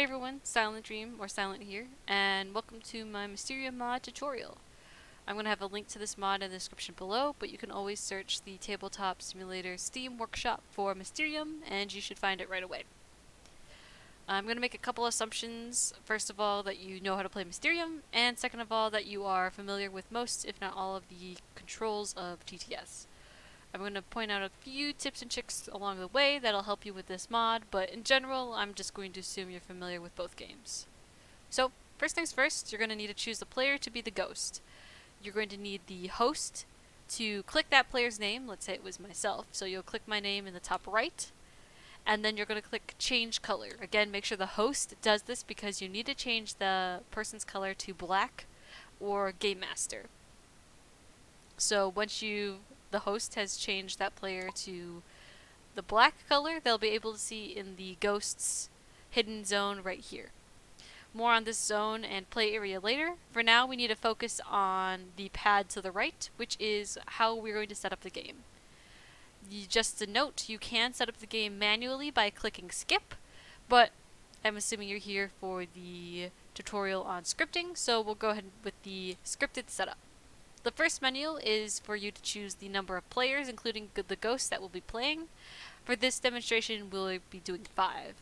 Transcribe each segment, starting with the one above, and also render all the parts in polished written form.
Hey everyone, Silent Dream or Silent here, and welcome to my Mysterium mod tutorial. I'm going to have a link to this mod in the description below, but you can always search the Tabletop Simulator Steam Workshop for Mysterium, and you should find it right away. I'm going to make a couple assumptions. First of all, that you know how to play Mysterium, and second of all, that you are familiar with most, if not all, of the controls of TTS. I'm going to point out a few tips and tricks along the way that'll help you with this mod, but in general, I'm just going to assume you're familiar with both games. So, first things first, you're going to need to choose the player to be the ghost. You're going to need the host to click that player's name. Let's say it was myself, so you'll click my name in the top right, and then you're going to click change color. Again, make sure the host does this because you need to change the person's color to black or Game Master. So once the host has changed that player to the black color, they'll be able to see in the ghost's hidden zone right here. More on this zone and play area later. For now, we need to focus on the pad to the right, which is how we're going to set up the game. Just a note, you can set up the game manually by clicking skip, but I'm assuming you're here for the tutorial on scripting, so we'll go ahead with the scripted setup. The first menu is for you to choose the number of players, including the ghosts that will be playing. For this demonstration, we'll be doing 5.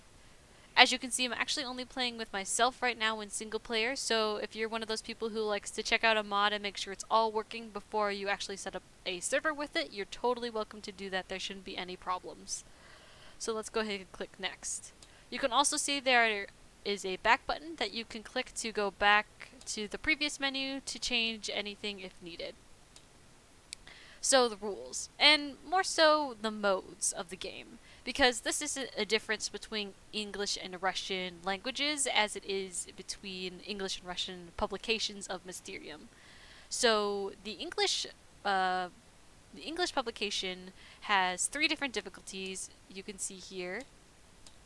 As you can see, I'm actually only playing with myself right now in single player, so if you're one of those people who likes to check out a mod and make sure it's all working before you actually set up a server with it, you're totally welcome to do that. There shouldn't be any problems. So let's go ahead and click next. You can also see there is a back button that you can click to go back to the previous menu to change anything if needed. So the rules, and more so the modes of the game, because this isn't a difference between English and Russian languages as it is between English and Russian publications of Mysterium. So the English publication has 3 different difficulties. You can see here.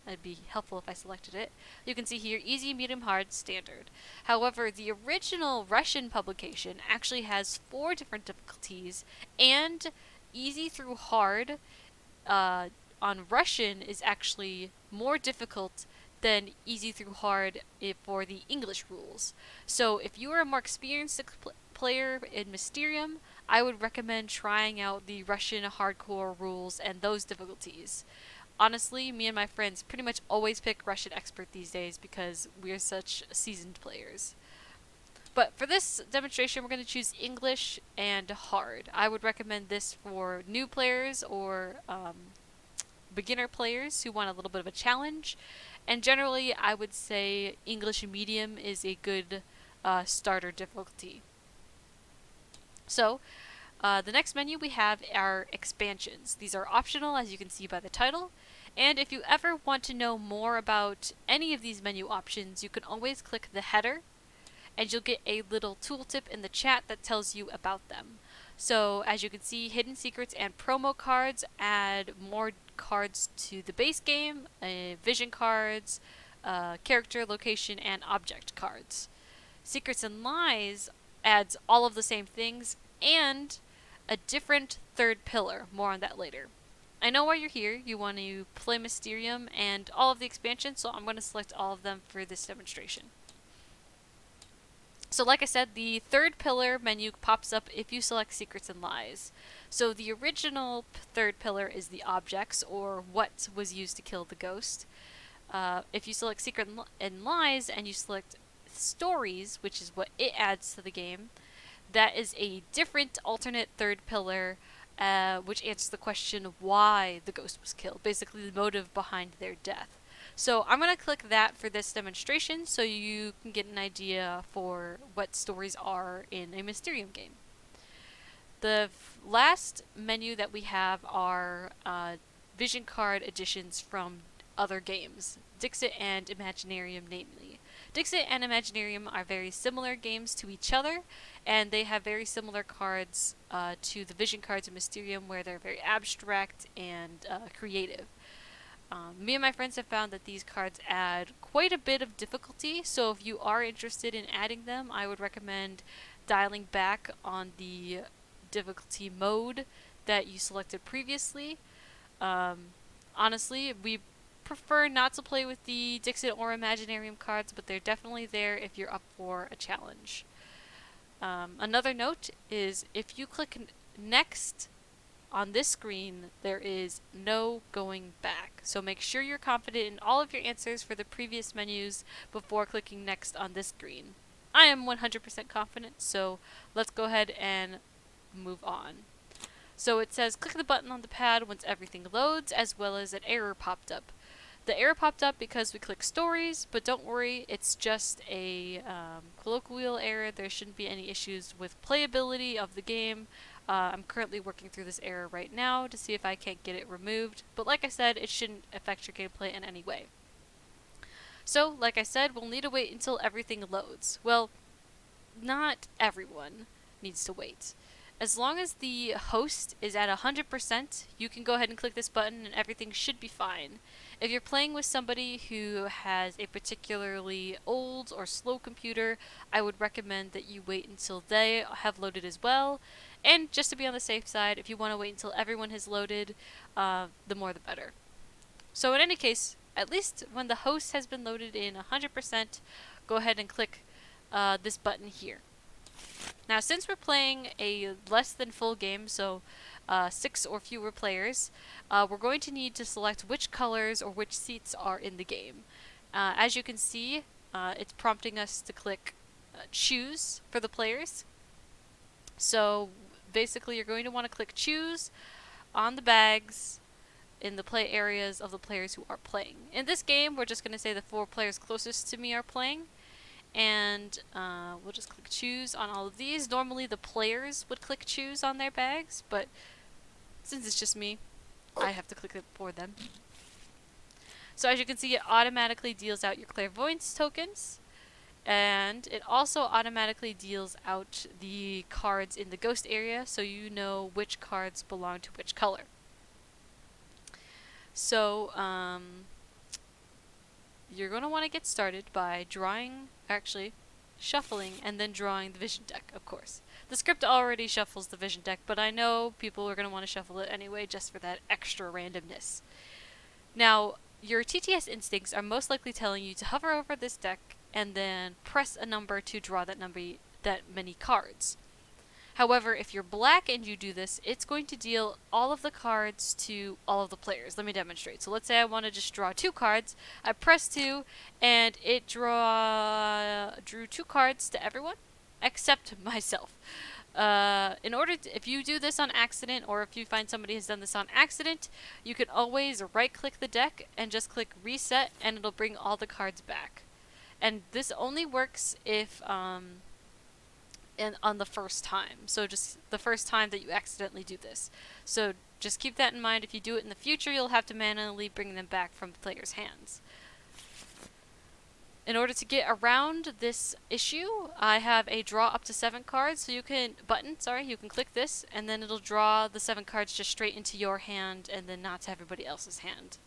It'd be helpful if I selected it. You can see here, easy, medium, hard, standard. However, the original Russian publication actually has 4 different difficulties, and easy through hard on Russian is actually more difficult than easy through hard for the English rules. So if you are a more experienced player in Mysterium, I would recommend trying out the Russian hardcore rules and those difficulties. Honestly, me and my friends pretty much always pick Russian expert these days because we're such seasoned players. But for this demonstration, we're going to choose English and hard. I would recommend this for new players or beginner players who want a little bit of a challenge. And generally, I would say English medium is a good starter difficulty. So, the next menu we have are expansions. These are optional, as you can see by the title. And if you ever want to know more about any of these menu options, you can always click the header, and you'll get a little tooltip in the chat that tells you about them. So as you can see, hidden secrets and promo cards add more cards to the base game, vision cards, character, location, and object cards. Secrets and lies adds all of the same things and a different third pillar. More on that later. I know why you're here. You want to play Mysterium and all of the expansions, so I'm going to select all of them for this demonstration. So like I said, the third pillar menu pops up if you select Secrets and Lies. So the original third pillar is the objects, or what was used to kill the ghost. If you select Secret and Lies and you select Stories, which is what it adds to the game, that is a different alternate third pillar which answers the question of why the ghost was killed, basically the motive behind their death. So I'm going to click that for this demonstration so you can get an idea for what stories are in a Mysterium game. The last menu that we have are vision card additions from other games, Dixit and Imaginarium namely. Dixit and Imaginarium are very similar games to each other, and they have very similar cards to the vision cards in Mysterium, where they're very abstract and creative. Me and my friends have found that these cards add quite a bit of difficulty, so if you are interested in adding them, I would recommend dialing back on the difficulty mode that you selected previously. Honestly, we prefer not to play with the Dixit or Imaginarium cards, but they're definitely there if you're up for a challenge. Another note is if you click next on this screen, there is no going back. So make sure you're confident in all of your answers for the previous menus before clicking next on this screen. I am 100% confident, so let's go ahead and move on. So it says click the button on the pad once everything loads, as well as an error popped up. The error popped up because we clicked stories, but don't worry, it's just a colloquial error. There shouldn't be any issues with playability of the game. I'm currently working through this error right now to see if I can't get it removed, but like I said, it shouldn't affect your gameplay in any way. So, like I said, we'll need to wait until everything loads. Well, not everyone needs to wait. As long as the host is at 100%, you can go ahead and click this button and everything should be fine. If you're playing with somebody who has a particularly old or slow computer, I would recommend that you wait until they have loaded as well. And just to be on the safe side, if you want to wait until everyone has loaded, the more the better. So in any case, at least when the host has been loaded in 100%, go ahead and click this button here. Now, since we're playing a less than full game, so 6 or fewer players, we're going to need to select which colors or which seats are in the game. As you can see, it's prompting us to click choose for the players. So basically, you're going to want to click choose on the bags in the play areas of the players who are playing. In this game, we're just going to say the 4 players closest to me are playing. And we'll just click choose on all of these. Normally the players would click choose on their bags, but since it's just me, I have to click it for them. So as you can see, it automatically deals out your clairvoyance tokens, and it also automatically deals out the cards in the ghost area, so you know which cards belong to which color. So, you're going to want to get started by shuffling and then drawing the vision deck, of course. The script already shuffles the vision deck, but I know people are going to want to shuffle it anyway just for that extra randomness. Now, your TTS instincts are most likely telling you to hover over this deck and then press a number to draw that many cards. However, if you're black and you do this, it's going to deal all of the cards to all of the players. Let me demonstrate. So let's say I want to just draw 2 cards. I press 2, and it drew 2 cards to everyone, except myself. If you do this on accident, or if you find somebody has done this on accident, you can always right-click the deck and just click reset, and it'll bring all the cards back. And this only works if on the first time. So just the first time that you accidentally do this. So just keep that in mind. If you do it in the future, you'll have to manually bring them back from the player's hands. In order to get around this issue, I have a draw up to 7 cards. So you can click this, and then it'll draw the 7 cards just straight into your hand and then not to everybody else's hand.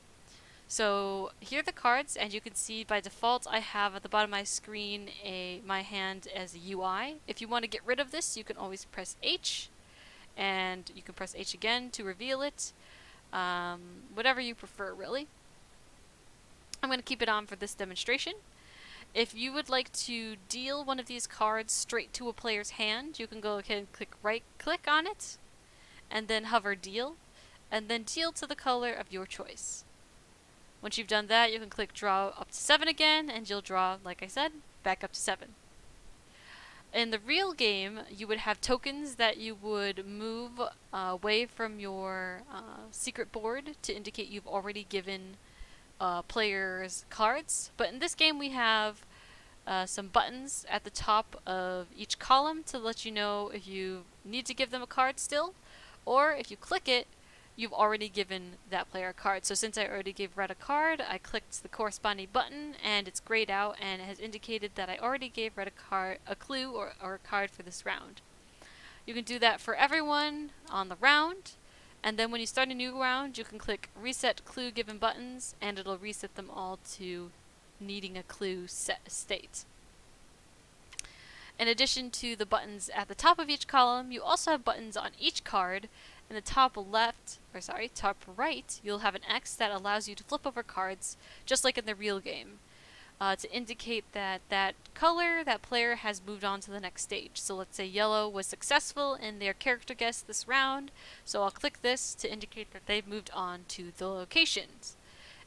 So here are the cards, and you can see by default I have at the bottom of my screen my hand as a UI. If you want to get rid of this, you can always press H, and you can press H again to reveal it. Whatever you prefer, really. I'm going to keep it on for this demonstration. If you would like to deal one of these cards straight to a player's hand, you can go ahead and right-click on it, and then hover Deal, and then deal to the color of your choice. Once you've done that, you can click draw up to 7 again, and you'll draw, like I said, back up to 7. In the real game, you would have tokens that you would move away from your secret board to indicate you've already given players cards. But in this game, we have some buttons at the top of each column to let you know if you need to give them a card still, or if you click it, you've already given that player a card. So since I already gave Red a card, I clicked the corresponding button, and it's grayed out, and it has indicated that I already gave Red a clue or a card for this round. You can do that for everyone on the round, and then when you start a new round, you can click Reset Clue Given Buttons, and it'll reset them all to needing a clue state. In addition to the buttons at the top of each column, you also have buttons on each card, In the top left, or sorry, top right, you'll have an X that allows you to flip over cards, just like in the real game, to indicate that that color, that player has moved on to the next stage. So let's say yellow was successful in their character guess this round, so I'll click this to indicate that they've moved on to the locations.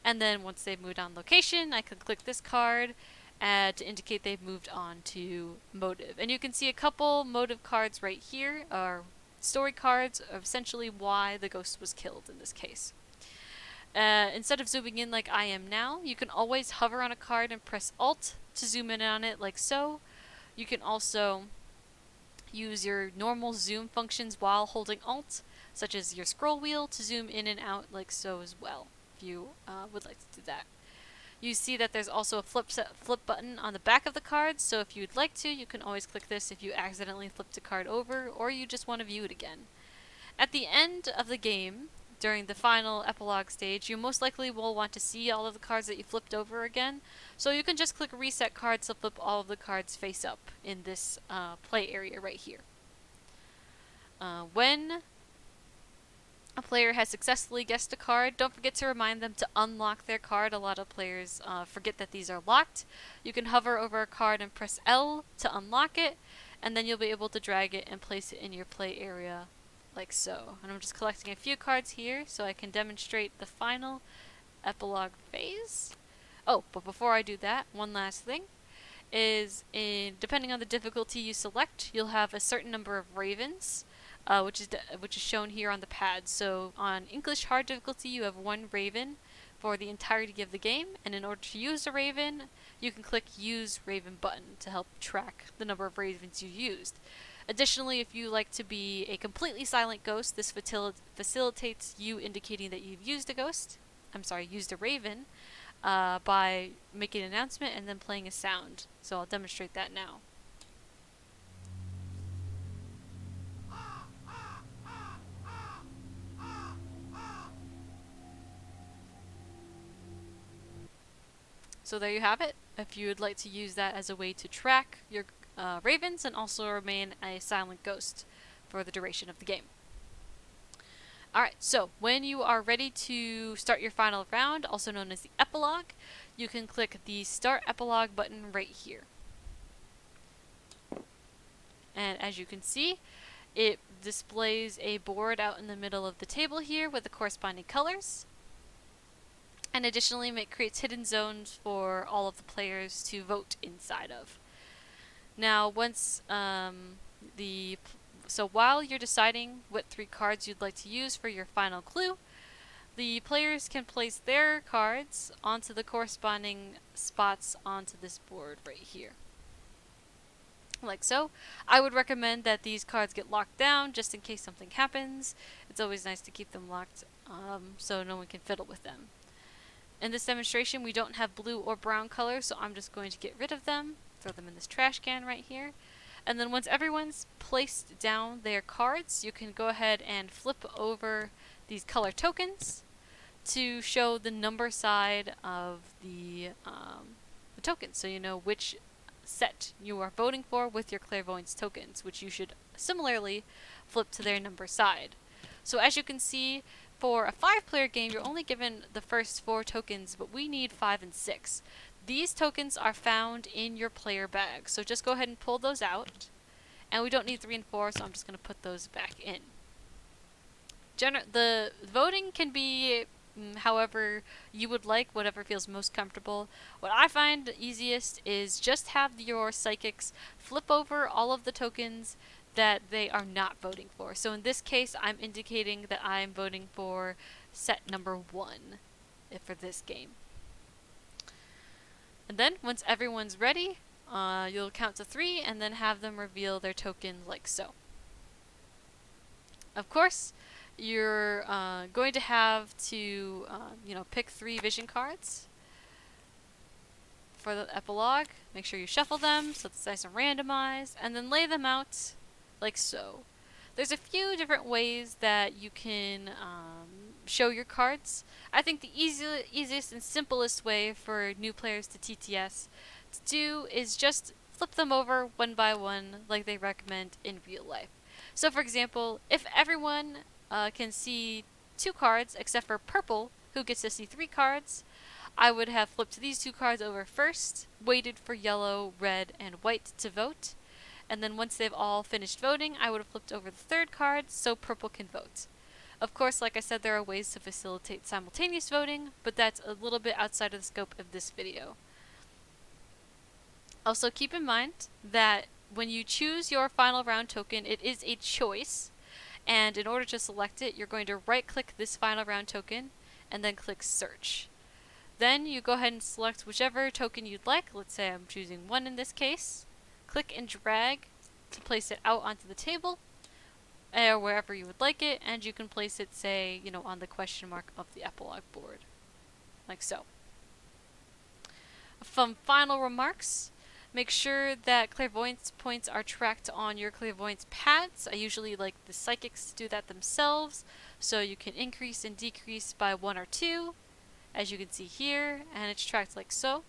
And then once they've moved on location, I can click this card to indicate they've moved on to motive. And you can see a couple motive cards right here, or story cards of essentially why the ghost was killed in this case. Instead of zooming in like I am now, you can always hover on a card and press Alt to zoom in on it like so. You can also use your normal zoom functions while holding Alt, such as your scroll wheel, to zoom in and out like so as well, if you would like to do that. You see that there's also a flip button on the back of the card, so if you'd like to, you can always click this if you accidentally flipped a card over or you just want to view it again. At the end of the game, during the final epilogue stage, you most likely will want to see all of the cards that you flipped over again, so you can just click reset cards to flip all of the cards face up in this play area right here. When a player has successfully guessed a card, don't forget to remind them to unlock their card. A lot of players forget that these are locked. You can hover over a card and press L to unlock it, and then you'll be able to drag it and place it in your play area like so. And I'm just collecting a few cards here so I can demonstrate the final epilogue phase. Oh, but before I do that, one last thing is, depending on the difficulty you select, you'll have a certain number of ravens, which is shown here on the pad. So on English hard difficulty, you have one raven for the entirety of the game, and in order to use a raven, you can click Use Raven button to help track the number of ravens you used. Additionally, if you like to be a completely silent ghost, this facilitates you indicating that you've used a raven, by making an announcement and then playing a sound. So I'll demonstrate that now. So there you have it. If you would like to use that as a way to track your ravens and also remain a silent ghost for the duration of the game. Alright, so when you are ready to start your final round, also known as the epilogue, you can click the Start Epilogue button right here. And as you can see, it displays a board out in the middle of the table here with the corresponding colors. And additionally, it creates hidden zones for all of the players to vote inside of. Now, once so while you're deciding what 3 cards you'd like to use for your final clue, the players can place their cards onto the corresponding spots onto this board right here. Like so. I would recommend that these cards get locked down just in case something happens. It's always nice to keep them locked so no one can fiddle with them. In this demonstration, we don't have blue or brown colors, so I'm just going to get rid of them, throw them in this trash can right here. And then once everyone's placed down their cards, you can go ahead and flip over these color tokens to show the number side of the tokens, so you know which set you are voting for with your clairvoyance tokens, which you should similarly flip to their number side. So as you can see, for a 5-player game, you're only given the first 4 tokens, but we need 5 and 6. These tokens are found in your player bag, so just go ahead and pull those out. And we don't need 3 and 4, so I'm just going to put those back in. The voting can be however you would like, whatever feels most comfortable. What I find easiest is just have your psychics flip over all of the tokens that they are not voting for. So in this case, I'm indicating that I'm voting for set number 1 for this game. And then, once everyone's ready, you'll count to 3 and then have them reveal their token like so. Of course, you're going to have to pick 3 vision cards for the epilogue. Make sure you shuffle them so it's nice and randomized, and then lay them out like so. There's a few different ways that you can show your cards. I think the easiest and simplest way for new players to TTS to do is just flip them over one by one like they recommend in real life. So for example, if everyone can see 2 cards, except for purple, who gets to see 3 cards. I would have flipped these 2 cards over first, waited for yellow, red, and white to vote, and then once they've all finished voting, I would have flipped over the 3rd card so purple can vote. Of course, like I said, there are ways to facilitate simultaneous voting, but that's a little bit outside of the scope of this video. Also, keep in mind that when you choose your final round token, it is a choice, and in order to select it, you're going to right-click this final round token, and then click Search. Then you go ahead and select whichever token you'd like. Let's say I'm choosing 1 in this case. Click and drag to place it out onto the table, or wherever you would like it, and you can place it, say, on the question mark of the epilogue board, like so. From final remarks, make sure that clairvoyance points are tracked on your clairvoyance pads. I usually like the psychics to do that themselves, so you can increase and decrease by 1 or 2, as you can see here, and it's tracked like so.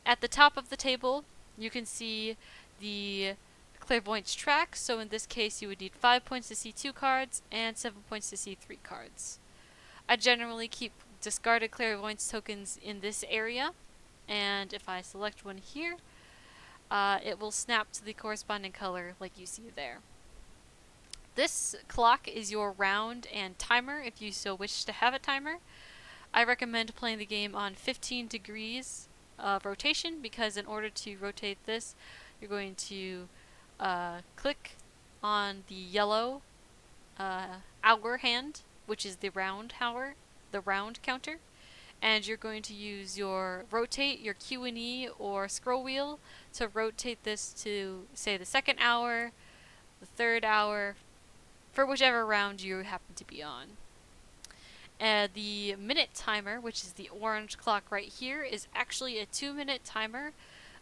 At the top of the table, you can see the clairvoyance track, so in this case you would need 5 points to see 2 cards and 7 points to see 3 cards. I generally keep discarded clairvoyance tokens in this area, and if I select one here, it will snap to the corresponding color like you see there. This clock is your round and timer if you so wish to have a timer. I recommend playing the game on 15 degrees of rotation, because in order to rotate this, you're going to click on the yellow hour hand, which is the round hour, the round counter, and you're going to use your rotate, your Q and E or scroll wheel to rotate this to, say, the 2nd hour, the 3rd hour, for whichever round you happen to be on. The minute timer, which is the orange clock right here, is actually a 2-minute timer.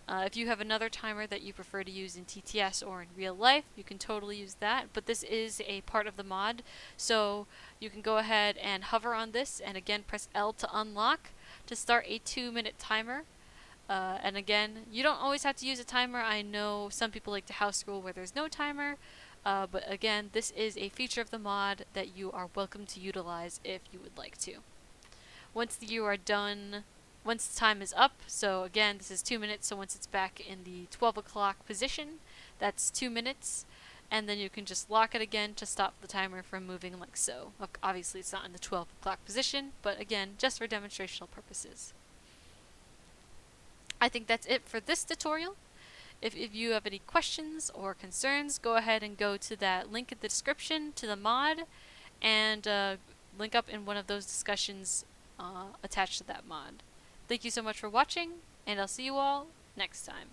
If you have another timer that you prefer to use in TTS or in real life, you can totally use that, but this is a part of the mod, so you can go ahead and hover on this and again press L to unlock to start a 2-minute timer. And again, you don't always have to use a timer. I know some people like to house rule where there's no timer, but again, this is a feature of the mod that you are welcome to utilize if you would like to. Once you are done, once the time is up, so again, this is 2 minutes, so once it's back in the 12 o'clock position, that's 2 minutes, and then you can just lock it again to stop the timer from moving like so. Obviously, it's not in the 12 o'clock position, but again, just for demonstrational purposes. I think that's it for this tutorial. If you have any questions or concerns, go ahead and go to that link in the description to the mod, and link up in one of those discussions attached to that mod. Thank you so much for watching, and I'll see you all next time.